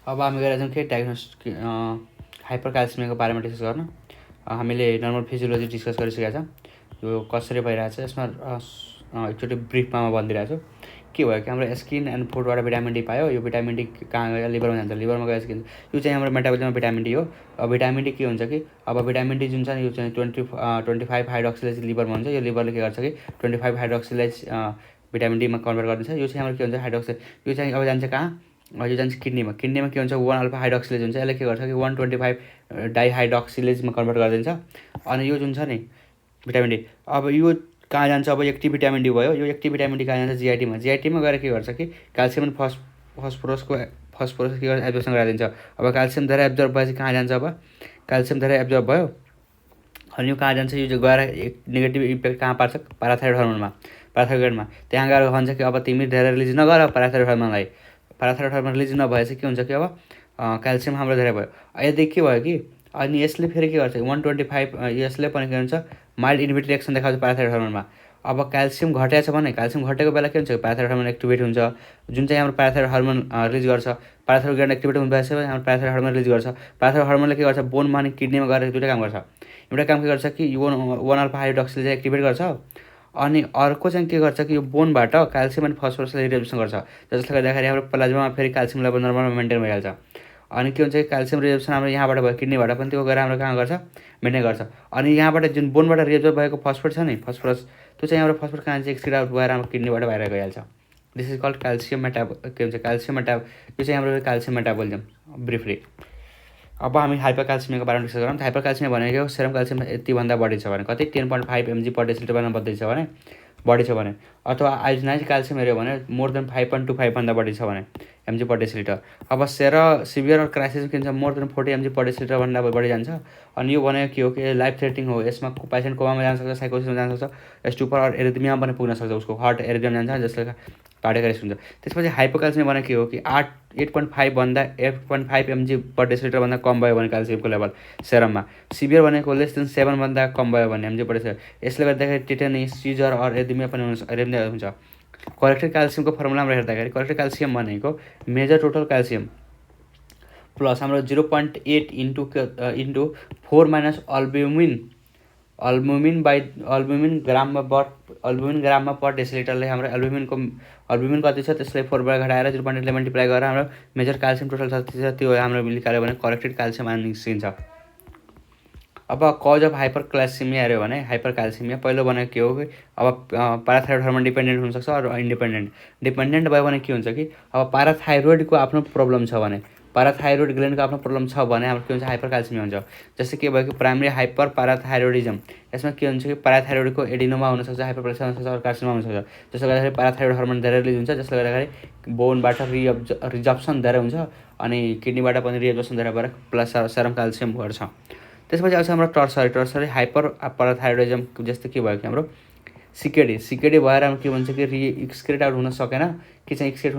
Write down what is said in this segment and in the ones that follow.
अब हामी गएर जाउँ के डायग्नोस्टिक हाइपरक्याल्सिमियाको बारेमा डिस्कस गर्न। हामीले नर्मल फिजियोलोजी डिस्कस गरिसकेका छौँ, यो कसरी भइरहेछ यसमा एकचोटि ब्रिफमा म भनिदिइरहेको छु। के भयो कि हाम्रो स्किन एन्ड फुडबाट भिटामिन डी पायो, यो भिटामिन डी कहाँ गयो, लिभरमा जान्छ, लिभरमा गएपछि के हुन्छ, यो चाहिँ हाम्रो मेटाबोलिजममा भिटामिन डी हो। अब भिटामिन डी के हुन्छ कि अब भिटामिन डी जुन छ नि यो चाहिँ 25 हाइड्रोक्सिलेज लिभरमा हुन्छ। यो लिभरले के गर्छ कि 25 हाइड्रोक्सिलेज भिटामिन डीमा कन्भर्ट गरिदिन्छ। यो चाहिँ हाम्रो के हुन्छ हाइड्रोक्सिल, यो चाहिँ अब जान्छ कहाँ, यो जान्छ किडनीमा। किडनीमा के हुन्छ 1 अल्फा हाइड्रोक्सिलेज हुन्छ, यसले के गर्छ कि 125 डाइहाइड्रोक्सिलेजमा कन्भर्ट गरिदिन्छ। अनि यो जुन छ नि भिटामिन डी, अब यो कहाँ जान्छ, अब एक्टिभ भिटामिन डी भयो, यो एक्टिभ भिटामिन डी कहाँ जान्छ जिआइटीमा। जिआइटीमा गएर के गर्छ कि क्याल्सियम अनि फस्फोरस के गर्छ एब्जर्प्सन गराइदिन्छ। अब क्याल्सियम धेरै एब्जर्ब भएपछि कहाँ जान्छ, अब क्याल्सियम धेरै एब्जर्ब भयो अनि यो कहाँ जान्छ, यो गएर एक नेगेटिभ इम्प्याक्ट कहाँ पार्छ पाराथाइरोइड हर्मोनमा, पाराथाइरोइडमा। त्यहाँ गएर भन्छ कि अब तिमी धेरै रिलिज नगर पाराथाइरोइड हर्मोनलाई। पाराथाइरोइड हर्मोन रिलिज नभएपछि के हुन्छ कि अब क्याल्सियम हाम्रो धेरै भयो। यदि के भयो कि अनि यसले फेरि के गर्छ 125 यसले पनि के हुन्छ माइल्ड इन्हिबिट रिएक्सन देखाउँछ पाराथाइरोइड हर्मोनमा। अब क्याल्सियम घटेको छ भने क्याल्सियम घटेको बेला के हुन्छ पाराथाइरोइड हर्मोन एक्टिभेट हुन्छ, जुन चाहिँ हाम्रो पाराथाइरोइड हर्मोन रिलिज गर्छ। पाराथाइरोइड ग्ल्यान्ड एक्टिभेट हुँदैछ भने हाम्रो पाराथाइरोइड हर्मोन रिलिज गर्छ। पाराथाइरोइड हर्मोनले के गर्छ बोनमा अनि किडनीमा गएर दुईवटा काम गर्छ। एउटा काम के गर्छ कि यो 1 अल्फा हाइड्रोक्सिलेज एक्टिभेट गर्छ, अनि अर्को चाहिँ के गर्छ कि यो बोनबाट क्याल्सियम अनि फस्फोरसलाई रिडक्सन गर्छ, जसले गर्दाखेरि हाम्रो प्लाज्मामा फेरि क्याल्सियम लेभल नर्मलमा मेन्टेन भइहाल्छ। अनि के हुन्छ कि क्याल्सियम रिजर्भसन हाम्रो यहाँबाट भयो किडनीबाट पनि, त्यो गएर हाम्रो कहाँ गर्छ मेन्टेन गर्छ। अनि यहाँबाट जुन बोनबाट रिजर्भ भएको फस्फोरस छ नि फस्फोरस, त्यो चाहिँ हाम्रो फस्फोरस कहाँ चाहिँ एक्सक्रिट आउट भएर हाम्रो किडनीबाट बाहिर गइहाल्छ। दिस इज कल्ड क्याल्सियम के भन्छ क्याल्सियम यो चाहिँ हाम्रो क्याल्सियम मेटाबोलिजम ब्रिफली। अब हामी हाइपरक्याल्सिमियाको बारेमा डिस्कस गरौँ। हाइपरक्याल्सिमिया भनेको सेरम क्याल्सियम यतिभन्दा बढी छ भने कति 10.5 mg/dL बढी छ भने बढी छ भने, अथवा आइजोनाइज क्याल्सियम हेऱ्यो भने मोर देन 5.25 भन्दा बढी छ भने mg/dL। अब सिभियर और क्राइसिस के हुन्छ मोर देन 40 mg/dL भन्दा बढी जान्छ। अनि यो भनेको के हो कि लाइफ थ्रेटिङ हो, यसमा पेसेन्ट कोमामा जान सक्छ, साइकोसिसमा जान सक्छ, स्टुपर और एरिथमियामा पनि पुग्न सक्छ, उसको हार्ट एरिथमिया जान्छ जसले कार्डियक अरेस्ट हुन्छ। त्यसपछि हाइपोक्याल्सिमिया भनेको के हो कि 8.5 भन्दा 8.5 mg/dL भन्दा कम भयो भने क्याल्सियमको लेभल सेरममा। सिभियर भनेको लेस देन 7 भन्दा कम भयो भने mg/dL। यसले गर्दाखेरि टिटेनिस, सिजर और एरिथमिया पनि हुन्छ। करेक्टेड क्याल्सियमको फर्मुलामा हेर्दाखेरि करेक्टेड क्याल्सियम भनेको मेजर टोटल क्याल्सियम प्लस हाम्रो 0.8 इन्टु 4 माइनस अल्बुमिन ग्राममा पर डेसिलिटरले हाम्रो अल्बुमिन कति छ त्यसलाई 4बाट घटाएर 0.8ले मल्टिप्लाई गरेर हाम्रो मेजर क्याल्सियम टोटल जति छ त्यो हाम्रो निकाल्यो भने करेक्टेड क्याल्सियम निस्किन्छ। अब कज अफ हाइपरक्याल्सिमिया हेऱ्यो भने हाइपरक्याल्सिमिया पहिलो भनेको के हो कि अब पाराथाइरोइड हर्मोन डिपेन्डेन्ट हुनसक्छ अरू डिपेन्डेन्ट भयो भने के हुन्छ कि अब पाराथाइरोइडको आफ्नो प्रब्लम छ भने, पाराथाइरोइड ग्ल्यान्डको आफ्नो प्रब्लम छ भने हाम्रो के हुन्छ हाइपरक्याल्सिमिया हुन्छ। जस्तै के भयो कि प्राइमरी हाइपर पाराथाइरोइडिजम, यसमा के हुन्छ कि पाराथाइरोइडको एडिनोमा हुनसक्छ, हाइपरप्लेसिया हुनसक्छ और कार्सिनोमा हुनसक्छ, जसले गर्दाखेरि पाराथाइरोइड हर्मोन धेरै रिलिज हुन्छ, जसले गर्दाखेरि बोनबाट रिजप्सन धेरै हुन्छ अनि किडनीबाट पनि रिएब्जर्सन धेरै भएर प्लस सेरम क्याल्सियम बढ्छ। त्यसपछि आउँछ हाम्रो टर्सरी हाइपर पाराथाइरोइडिजम, जस्तो के भयो कि हाम्रो सिकेडी भएर हाम्रो के भन्छ कि एक्सक्रेट आउट हुन सकेन, के चाहिँ एक्सक्रेट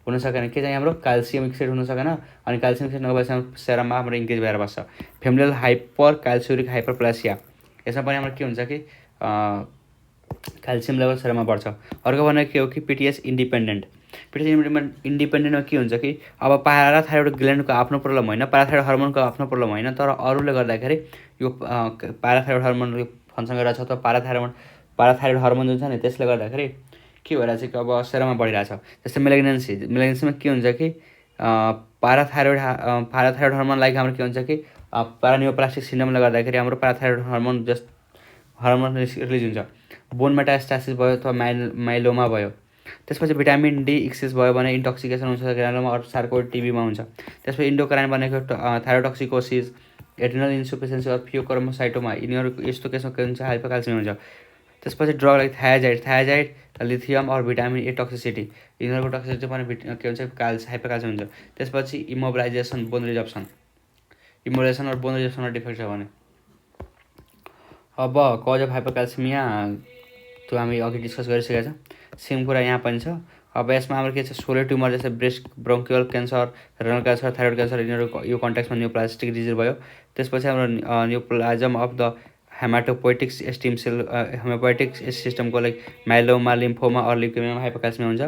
हुन सकेन के चाहिँ हाम्रो क्याल्सियम एक्सक्रेट हुन सकेन, अनि क्याल्सियम एक्सक्रेट नभएपछि सेरममा हाम्रो इन्क्रिज भएर बस्छ। फेमिलियल हाइपर क्याल्सियुरिक हाइपरप्लेसिया, यसमा पनि हाम्रो के हुन्छ कि क्याल्सियम लेभल सेरममा बढ्छ। अर्को भनेको के हो कि पिटिएस इन्डिपेन्डेन्टमा के हुन्छ कि अब पाराथाइरोइड ग्ल्यान्डको आफ्नो प्रब्लम होइन, पाराथाइरोइड हर्मोनको आफ्नो प्रब्लम होइन, तर अरूले गर्दाखेरि यो पाराथाइरोइड हर्मोन फङ्सन गरिरहेको छ, त पाराथाइरोइड हर्मोन जुन छ नि त्यसले गर्दाखेरि के भइरहेछ कि अब सेरममा बढिरहेछ। जस्तै मेलेग्नेन्सीमा के हुन्छ कि पाराथाइरोइड हर्मोन लाइक हाम्रो के हुन्छ कि पारानियोप्लास्टिक सिन्ड्रोमले गर्दाखेरि हाम्रो पाराथाइरोइड हर्मोन रिलिज हुन्छ। बोन मेटास्टासिस भयो अथवा माइलोमा भयो। त्यसपछि भिटामिन डी एक्सेस भयो भने इन्टोक्सिकेसन हुन्छ ग्रानुलोमा और सार्कोइड टिबीमा हुन्छ। त्यसपछि इन्डोक्राइन भनेको थाइरोटोक्सिकोसिस, एड्रिनल इन्सुफिसियन्सी और फियोक्रोमोसाइटोमा, यिनीहरू यस्तो केसमा के हुन्छ हाइपरक्याल्सिमिया हुन्छ। त्यसपछि ड्रग लाइक थायाजाइड, लिथियम और भिटामिन ए टक्सिसिटी, यिनीहरूको टक्सिसिटी पनि के हुन्छ हाइपरक्याल्सिमिया हुन्छ। त्यसपछि इमोबिलाइजेसन और बोन रिजप्सनमा डिफेक्ट छ भने। अब कज अफ हाइपरक्याल्सिमिया त्यो हामी अघि डिस्कस गरिसकेका छौँ, सेम कुरा यहाँ पनि छ। अब यसमा हाम्रो के छ सोलिड ट्युमर जस्तै breast, bronchial cancer, renal cancer, thyroid cancer, यिनीहरू यो कन्ट्याक्समा न्युप्लास्टिक डिजिज भयो। त्यसपछि हाम्रो न्युप्लाज्म अफ द हेमाटोपोइटिक सिस्टमको लाइक माइलोमा, लिम्फोमा और ल्युकेमियामा हाइपरक्याल्सिमिया हुन्छ।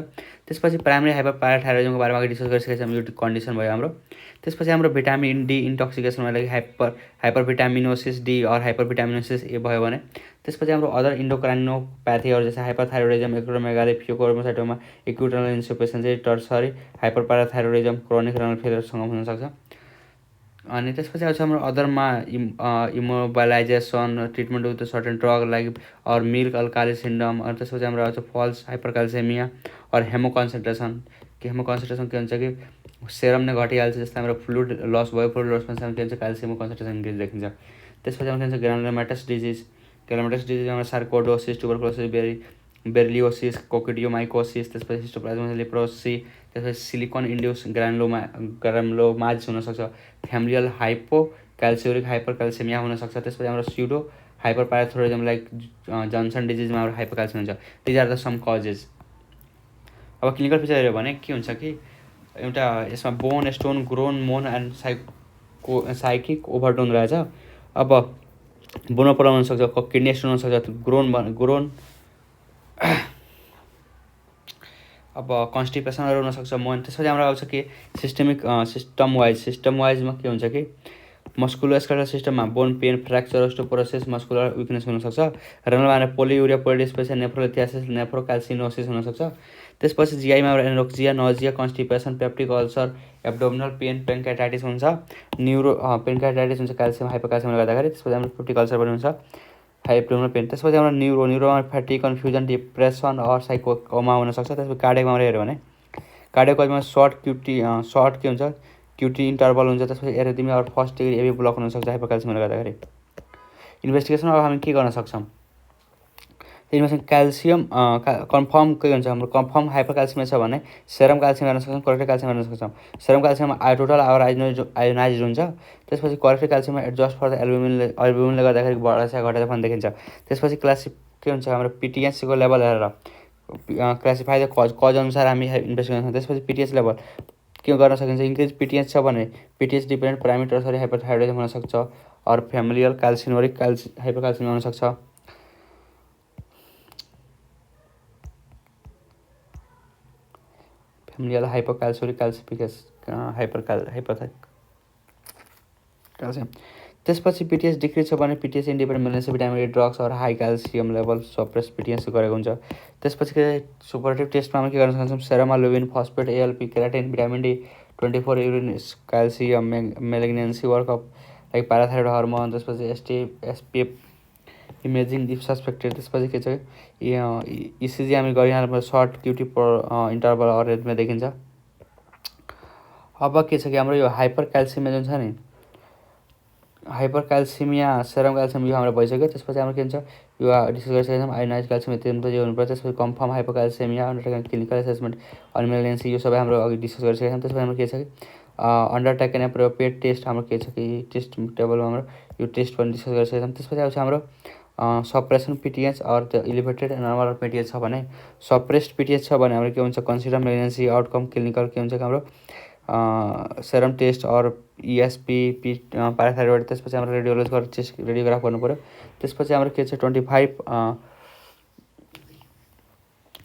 त्यसपछि प्राइमेरी हाइपरपाराथाइरोइडिजमको बारेमा अघि डिस्कस गरिसकेका छौँ, यो कन्डिसन भयो हाम्रो। त्यसपछि हाम्रो भिटामिन डी इन्टोक्सिकेसनमा लागि हाइपर भिटामिनोसिस डी और हाइपर भिटामिनोसिस ए भयो भने त्यसपछि हाम्रो अदर इन्डोक्राइनोप्याथीहरू जस्तै hyperthyroidism, acromegaly, phaeochromocytoma, acute renal insufficiency, tertiary hyperparathyroidism, chronic renal फेलियरसँग हुनसक्छ। अनि त्यसपछि आउँछ हाम्रो अदरमा immobilisation, treatment with certain drug like और मिल्क अल्काली सिन्ड्रोम। अनि त्यसपछि हाम्रो आउँछ फल्स हाइपरक्याल्सिमिया और हेमोकन्सन्ट्रेसन के हुन्छ कि सेरम नै घटिहाल्छ, जस्तै हाम्रो फ्लुइड लस भयो, फ्लुइड लसमा के हुन्छ क्याल्सियमको कन्सन्ट्रेसन इन्क्रिज देखिन्छ। त्यसपछि आउँछ ग्रानुलोमेटस डिजिज हाम्रो सार्कोडोसिस, ट्युबरकुलोसिस, बेरिलियोसिस, कोकिडियोमाइकोसिस, त्यसपछि हिस्टोप्लाज्मा लेप्रोसी, त्यसपछि सिलिकन इन्ड्युस ग्रानुलोमाज हुनसक्छ, फ्यामिलियल हाइपोक्याल्सिउरिक हाइपरक्याल्सिमिया हुनसक्छ। त्यसपछि हाम्रो स्युडो हाइपरपाराथाइरोइडिजम लाइक जन्सन डिजिजमा हाम्रो हाइपरक्याल्सियम हुन्छ। These are the some causes. अब क्लिनिकल फिचर हेऱ्यो भने के हुन्छ कि एउटा यसमा bone stone, groan, moan and psychic overtone रहेछ। अब बोनो प्रब्लम हुनसक्छ, किडनी स्टोन हुनसक्छ, ग्रोन अब कन्स्टिपेसनहरू हुनसक्छ, मोन। त्यसपछि हाम्रो आउँछ कि सिस्टम वाइजमा के हुन्छ कि मस्कुलोस्केलेटल सिस्टममा bone pain, fracture, osteoporosis, muscular weakness हुनसक्छ। रेनलमा पोलियुरिया, पोलिडिस्पेसिया, नेफ्रोलिथियासिस, नेफ्रोक्याल्सिनोसिस हुनसक्छ। त्यसपछि जिआईमा हाम्रो anorexia, nausea, constipation, peptic ulcer, abdominal pain, pancreatitis हुन्छ, पेन्काइटाइटिस हुन्छ क्याल्सियम हाइपोक्याल्सियमले गर्दाखेरि। त्यसपछि हाम्रो पेप्टिक अल्सर पनि हुन्छ, एब्डोमिनल पेन। त्यसपछि हाम्रो न्युरोमा फ्याटिग, कन्फ्युजन, डिप्रेसन और साइकोमा हुनसक्छ। त्यसपछि कार्डियकमा हेऱ्यो भने कार्डियकमा सर्ट के हुन्छ क्युटी इन्टरभल हुन्छ। त्यसपछि एरिथमिया और फर्स्ट डिग्री एबी ब्लक हुनसक्छ हाइपोक्याल्सियमले गर्दाखेरि। इन्भेस्टिगेसन अब हामी के गर्न सक्छौँ, त्यसमा क्याल्सियम कन्फर्म के हुन्छ, हाम्रो कन्फर्म हाइपरक्याल्सिमिया छ भने सेरम क्याल्सियम हेर्न सक्छौँ, करेक्टेड क्याल्सियम हेर्न सक्छौँ। सेरम क्याल्सियममा टोटल आवर आयोनाइज हुन्छ। त्यसपछि करेक्टेड क्याल्सियममा एडजस्ट फर द एल्ब्युमिनले गर्दाखेरि बढेछ घटेछ पनि देखिन्छ। त्यसपछि के हुन्छ हाम्रो पिटिएसको लेभल हेरेर क्लासिफाई द कज अनुसार हामी इन्भेस्टिगेसन गर्छौँ। त्यसपछि पिटिएस लेभल के गर्न सकिन्छ, इन्क्रिज पिटिएस छ भने पिटिएस डिपेन्डेन्ट प्राइमेरी टर्सरी हाइपरथाइरोइडिजम हुनसक्छ और फ्यामिलियल क्याल्सिनोरिक हाइपरक्याल्सिमिया हुनसक्छ। फ्यामिलियल हाइपोक्याल्सिउरिक हाइपरक्याल्सियम। त्यसपछि पिटिएस डिक्रिज छ भने PTH independent malignancy vitamin A drugs और high calcium level suppress PTH गरेको हुन्छ। त्यसपछि सुपरेटिभ टेस्टमा हामी के गर्न सक्छौँ, serum albumin, phosphate, ALP, creatinine, vitamin D, 24 urine calcium, malignancy workup like parathyroid hormone. त्यसपछि एसपिएफ इमेजिङ इफ सस्पेक्टेड। त्यसपछि के छ इसिजी हामी गरिहाल्नु, सर्ट क्युटी इन्टरभल और रेटमा देखिन्छ। अब के छ कि हाम्रो यो हाइपरक्याल्सिमिया जुन छ नि, हाइपरक्याल्सिमिया, सेरम क्याल्सियम यो हाम्रो भइसक्यो। त्यसपछि हाम्रो के हुन्छ यो डिस्कस गरिसकेका छौँ, आयोनाइज क्याल्सियम त्यो हुनुपर्छ। त्यसपछि कन्फर्म हाइपरक्याल्सिमिया, अन्डरटेकन क्लिनिकल एसेसमेन्ट, अनमेलेन्सी यो सबै हाम्रो अघि डिस्कस गरिसकेका छौँ। त्यसपछि हाम्रो के छ कि अन्डरटेकन एप्रोप्रिएट टेस्ट हाम्रो के छ कि टेस्ट टेबलमा हाम्रो यो टेस्ट पनि डिस्कस गरिसकेका छौँ। त्यसपछि आउँछ हाम्रो सप्रेसन पिटिएच और त्यो इलिभेटेड नर्मल पिटिएच छ भने, सप्रेस्ड पिटिएच छ भने हाम्रो के हुन्छ कन्सिडर मेलिग्नेन्सी आउटकम क्लिनिकल के हुन्छ हाम्रो सेरम टेस्ट और इएसपी प्याराथाइरोइड। त्यसपछि हाम्रो रेडियोग्राफ गर्नु पऱ्यो। त्यसपछि हाम्रो के छ 25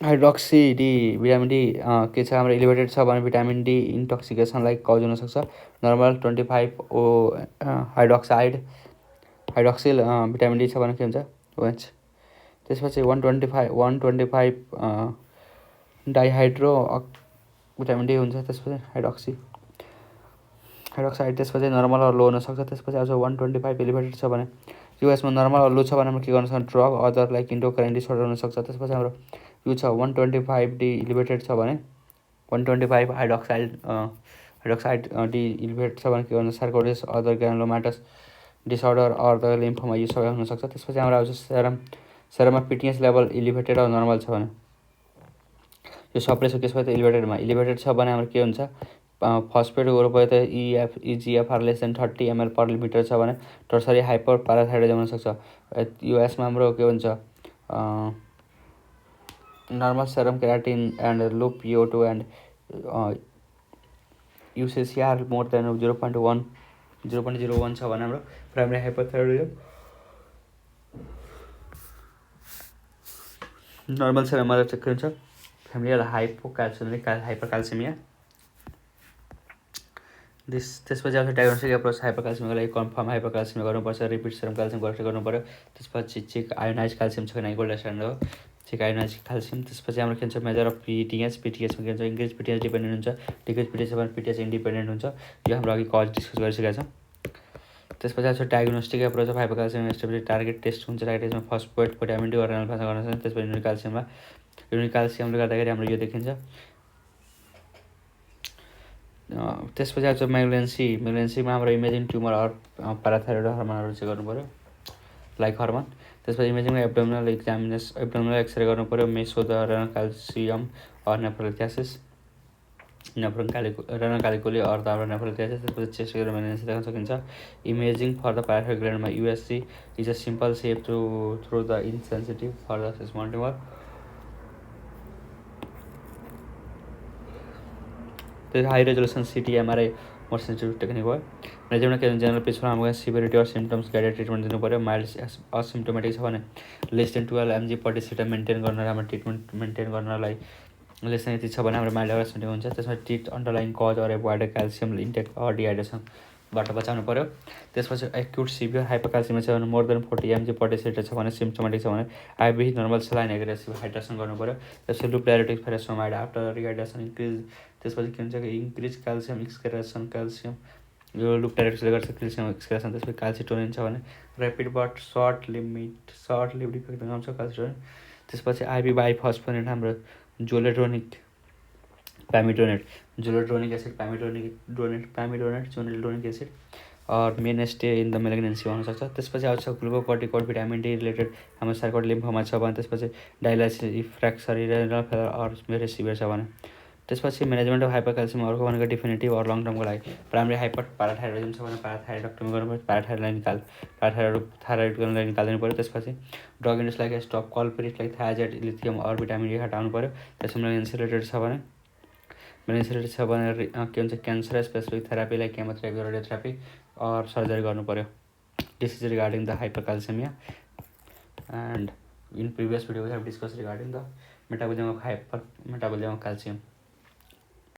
हाइड्रोक्सी डी भिटामिन डी के छ हाम्रो इलिभेटेड छ भने भिटामिन डी इन्टोक्सिकेसनलाई कज हुनसक्छ। नर्मल 25 हाइड्रोक्सिल भिटामिन डी छ भने के हुन्छ OH। त्यसपछि 125 डाइहाइड्रो भिटामिन डी हुन्छ। त्यसपछि हाइड्रोक्साइड त्यसपछि नर्मल और लो हुनसक्छ। त्यसपछि आउँछ 125 एलिभेटेड छ भने युएसमा नर्मल और लो छ भने के गर्न सक्छ, drug other like endocrine disorder हुनसक्छ। त्यसपछि हाम्रो यो छ 125 डी इलिभेटेड छ भने 125 हाइड्रोक्साइड डी इलिभेटेड छ भने के गर्नु, सार्कोइडोसिस, अदर ग्रानुलोमाटस डिसअर्डर और द लिम्फोमा यो सबै हुनसक्छ। त्यसपछि हाम्रो आउँछ सेरममा पिटिएस लेभल इलिभेटेड और नर्मल छ भने यो सप्रेसको केसमा त इलिभेटेड छ भने हाम्रो के हुन्छ फस्फेट ग्रुप भयो त EGFR less than 30 ml per litre छ भने टर्सरी हाइपर प्याराथाइरोइडिजम हुनसक्छ। युएसमा हाम्रो के हुन्छ normal serum keratin and low PO2 and UCCR more than 0.01 छ भने हाम्रो प्राइमेरी हाइपरथाइरोइडिजम। नर्मल सेरममा चेक हुन्छ। फ्यामिलियल हाइपरक्याल्सिमिया। त्यसपछि आउँछ डायग्नोस्टिक एप्रोच हाइपरक्याल्सिमियाको लागि कन्फर्म हाइपरक्याल्सिमिया गर्नुपर्छ, रिपिट सेरम क्याल्सियम कलेक्ट गर्नुपऱ्यो। त्यसपछि चेक आयोनाइज क्याल्सियम छ कि नै, गोल्ड स्ट्यान्डर्ड हो चेक आयोनाइज क्याल्सियम। त्यसपछि हाम्रो के हुन्छ मेजर अफ पिटिएचमा के हुन्छ इन्क्रिज पिटिएच डिपेन्डेन्ट हुन्छ, डिक्रिज पिटिएच भने पिटिएच इन्डिपेन्डेन्ट हुन्छ। यो हाम्रो अघि कज डिस्कस गरिसकेका छौँ। त्यसपछि आउँछ diagnostic approach of hypercalcaemia stability target test हुन्छ, टार्गेट टेस्टमा फर्स्ट पोटामिन डी गर्न सक्छ। त्यसपछि युनिक क्याल्सियमले गर्दाखेरि हाम्रो यो देखिन्छ। त्यसपछि आउँछ मेलेन्सीमा हाम्रो इमेजिङ ट्युमर अर प्याराथाइरोइड हर्मोनहरू चेक गर्नुपऱ्यो, लाइक हर्मोन। त्यसपछि इमेजिङमा एब्डोमिनल एक्सरे गर्नुपऱ्यो, मेसोदरेनल calcium or nephrolithiasis, renal calculi or the nephrolithiasis. त्यसपछि चेस्ट मेलेन्सी देख्न सकिन्छ। इमेजिङ फर द प्याराथाइरोइड ग्ल्यान्डमा USG is a simple safe though the insensitive for the small tumour. त्यो high resolution CT MRI more sensitive technique भयो। Measurement के general पिक्चरमा हाम्रो severity or symptoms guided treatment दिनु पऱ्यो। माइल्ड असिम्टोमेटिक छ भने लेस देन 12 mg/dL मेन्टेन गर्न, हाम्रो ट्रिटमेन्ट मेन्टेन गर्नलाई लेस देन यति छ भने हाम्रो माइल्ड असिम्टोमेटिक हुन्छ। त्यसमा treat underlying cause or avoid calcium intake or डिहाइड्रेसनबाट बचाउनु पऱ्यो। त्यसपछि एक्युट सिभियर हाइपरक्याल्सिमिया छ भने मोर देन 40 mg/dL छ भने सिम्टोमेटिक छ भने IV normal saline aggressive hydration गर्नु पऱ्यो। त्यसपछि loop diuretic furosemide after rehydration increase. त्यसपछि के हुन्छ कि इन्क्रिज क्याल्सियम एक्सक्रेसन, क्याल्सियम यो लुप डायरेक्टले गर्छ क्याल्सियम एक्सक्रेसन। त्यसपछि क्याल्सिटोनिन छ भने rapid but short lived effect आउँछ क्याल्सिटोनिन। त्यसपछि आइभी बाइफस्फोनेट हाम्रो जोलेड्रोनिक एसिड और मेनस्टे इन द मेलेग्नेन्सी हुनसक्छ। त्यसपछि आउँछ ग्लुकोकर्टिकोइड भिटामिन डी रिलेटेड हाम्रो सार्कोइड लिम्फोमा छ भने। त्यसपछि dialysis refractory renal failure or very severe छ भने। त्यसपछि म्यानेजमेन्ट अफ हाइपरक्याल्सियम अर्को भनेको डिफिनेटिभ अर लङ टर्मको लागि प्राइमरी प्याराथाइरोइडिजम छ भने प्याराथाइरोइडक्टोमी गर्नुपर्छ, थाइरोइडलाई निकालिदिनु पऱ्यो। त्यसपछि drug induce like stop culprit like thiazide, lithium or vitamin D हटाउनु पऱ्यो। त्यसमा मेलेन्सी रिलेटेड छ भने के हुन्छ cancer specific therapy like chemotherapy, radiotherapy or surgery गर्नु पऱ्यो। This is regarding the hypercalcaemia and in previous video we have discuss regarding the metabolism of calcium.